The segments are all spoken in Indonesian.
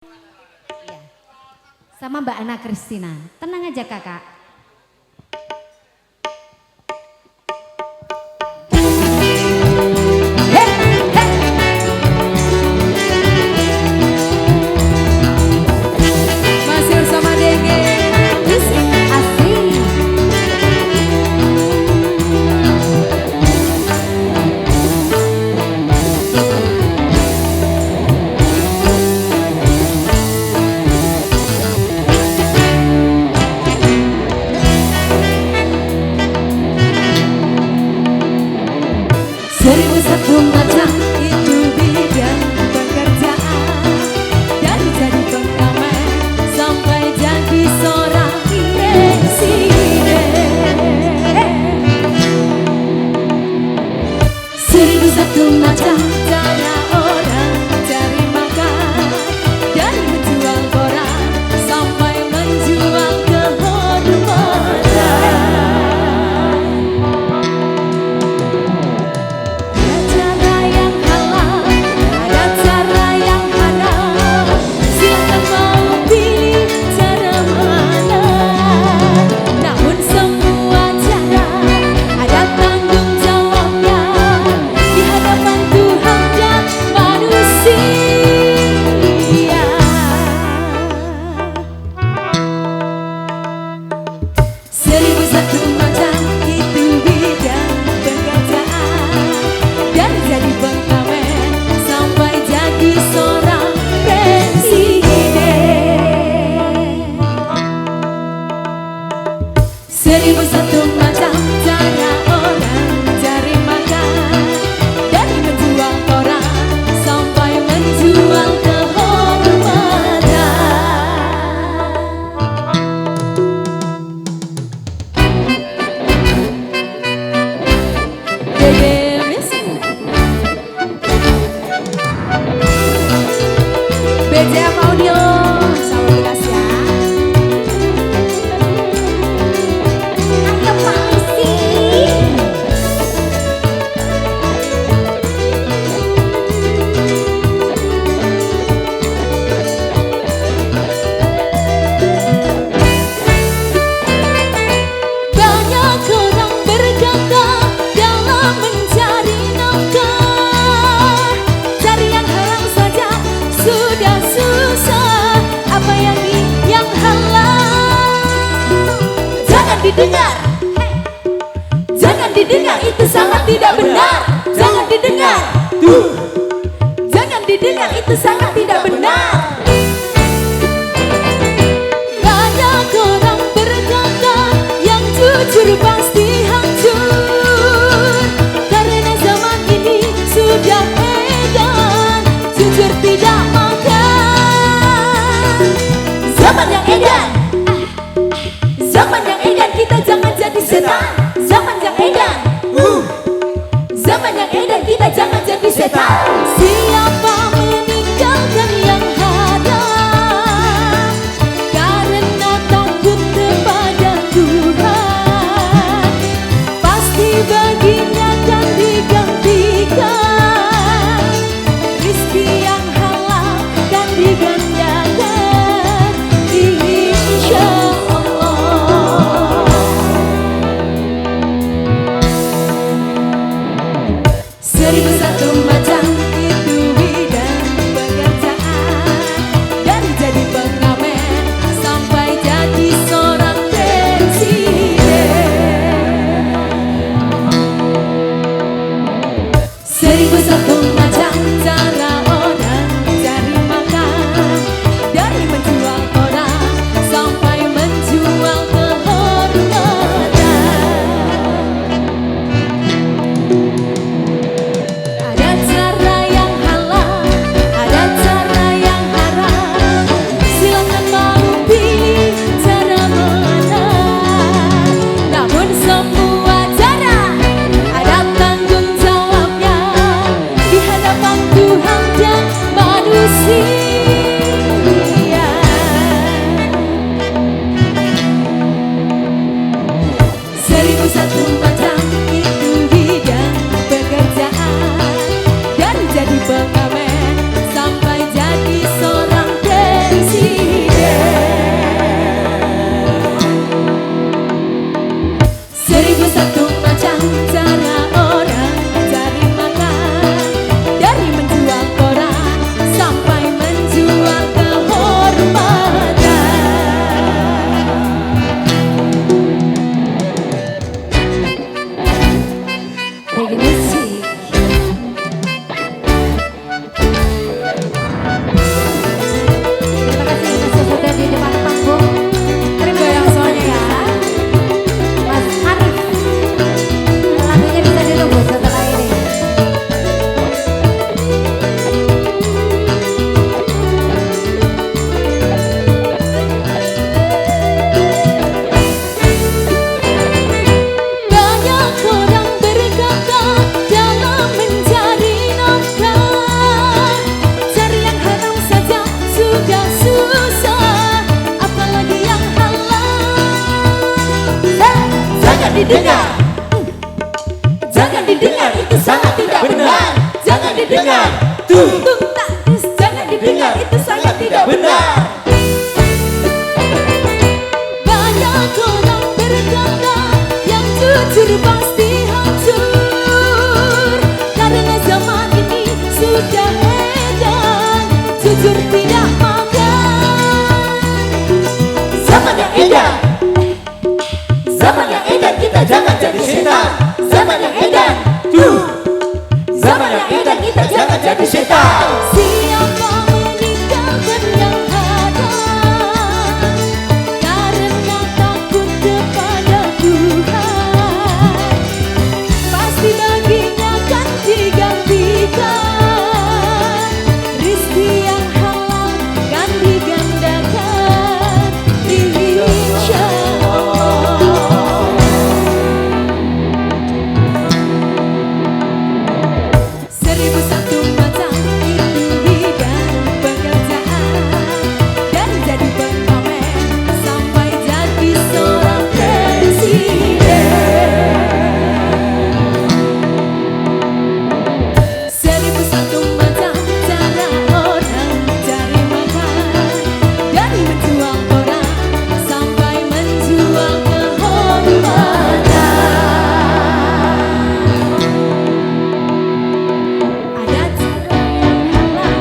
Iya. Sama Mbak Ana Kristina. Tenang aja kakak. Masih bersama Dege. Asik. Seribu satu macam itu bidang pekerjaan, dari jadi pengamen sampai jadi seorang presiden. Seribu satu macam cara orang cari makan, dari menjual koran sampai menjual kehormatan. Seribu satu macam itu bidang pekerjaan, dari jadi pengamen sampai jadi seorang presiden. Seribu satu macam cara orang cari makan, dari menjual koran sampai menjual kehormatan. BCM Audio sama Bekas ya. Ayo Pangsi. Banyak orang berkata dalam mencari nafkah, cari yang halang saja sudah susah, apa yang halang jangan didengar. Jangan didengar, itu sangat tidak benar. Jangan didengar. Jangan didengar, itu sangat tidak benar. Banyak orang berkata yang jujur pasti hancur, karena zaman ini sudah edan jujur tidak makan. Zaman yang edan, zaman yang edan, kita jangan jadi setan. Zaman yang edan, zaman yang edan, kita jangan jadi setan. Siapa meninggalkan yang ada karena takut kepada Tuhan, pasti baginya akan digantikan. Rizki yang halal dan digandakan, insya Allah. Seribu satu macam itu bidang pekerjaan, dari jadi pengamen sampai jadi seorang presiden. Seribu satu macam cara orang cari makan, dari menjual koran sampai menjual kehormatan. Ada cara yang halal, ada cara yang haram, silakan mau pilih cara mana. Namun semua cara ada tanggung jawabnya di hadapan Tuhan dan manusia. Seribu satu macam itu bidang pekerjaan, dari jadi pengamen sampai jadi seorang presiden. didengar. Jangan didengar, itu sangat tidak benar. Jangan didengar. Tung tak dis, jangan didengar, itu sangat tidak benar. Banyak orang berkata yang jujur pasti hancur, karena zaman ini sudah edan, jujur tidak makan. Zaman yang edan, zaman yang edan, kita jangan jadi setan. Zaman yang edan, zaman yang edan, kita jangan jadi setan. Siapa meninggalkan yang ada karena takut kepada Tuhan, pasti baginya kan digantikan. Rizki yang halal kan digandakan, insya Allah. Seribu satu macam itu bidang pekerjaan, dari jadi pemamer sampai jadi seorang presiden. Seribu satu macam cara orang cari makan, dari menjual orang sampai menjual kehormatan. Ada cara yang halal,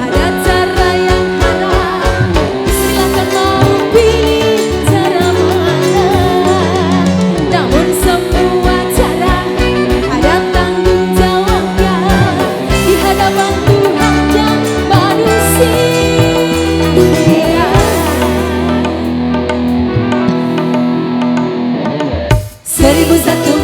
ada cara yang haram. Silakan mau pilih cara mana. Namun semua cara ada tanggung jawabnya di hadapan Tuhan dan manusia. Seribu satu